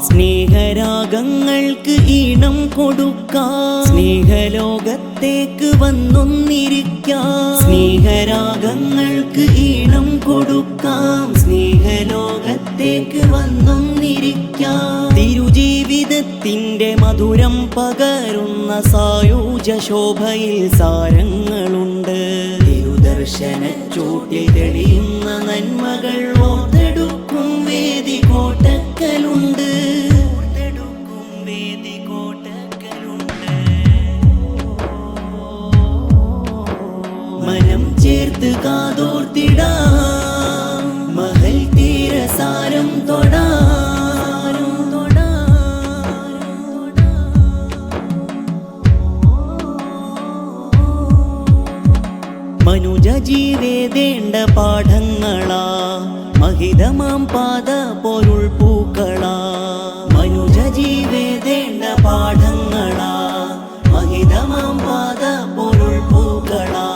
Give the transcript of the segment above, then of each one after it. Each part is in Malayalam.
സ്നേഹരാഗങ്ങൾക്ക് ഈണം കൊടുക്കാം, സ്നേഹലോകത്തേക്ക് വന്നൊന്നിരിക്കാം. സ്നേഹരാഗങ്ങൾക്ക് ഈണം കൊടുക്കാം, സ്നേഹലോകത്തേക്ക് വന്നൊന്നിരിക്കാം. തിരുജീവിതത്തിന്റെ മധുരം പകരുന്ന സായൂജ ശോഭയിൽ സാരങ്ങളുണ്ട്. തിരുദർശനച്ചൂട്ടിൽ തെളിയുന്ന നന്മകൾ ഓർത്തെടുക്കും വേദി കോട്ടക്കലുണ്ട്. മനം ചേർത്ത് കാതോർത്തിടാം, മഹൽ തീരസാരം തൊടാം. മനുജ ജീവേതേണ്ട പാഠങ്ങളാ, മഹിതമാം പാദ പൊരുൾ പൂക്കളാ. മനുജ ജീവേതേണ്ട പാഠങ്ങളാ, മഹിതമാം പാദ പൊരുൾ പൂക്കളാ.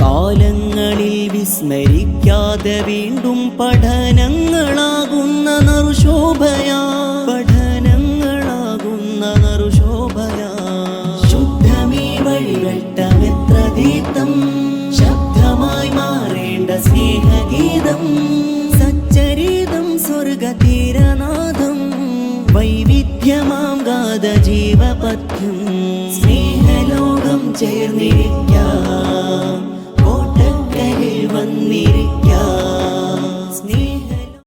കാലങ്ങളിൽ വിസ്മരിക്കാതെ വീണ്ടും പഠനങ്ങളാകുന്ന നറുശോഭയാ, പഠനങ്ങളാകുന്ന നറുശോഭയാ. ശുദ്ധമീ വഴിവെട്ടമെത്ര ദീപ്തം, ശബ്ദമായി മാറേണ്ട സ്നേഹഗീതം. സച്ചരിതം സ്വർഗതീരനാഥം, വൈവിധ്യമാം ഗാഥ ജീവപഥ്യം. സ്നേഹലോകം ചേർന്നിരിക്കാം, കോട്ടക്കലിൽ വന്നിരിക്കാം.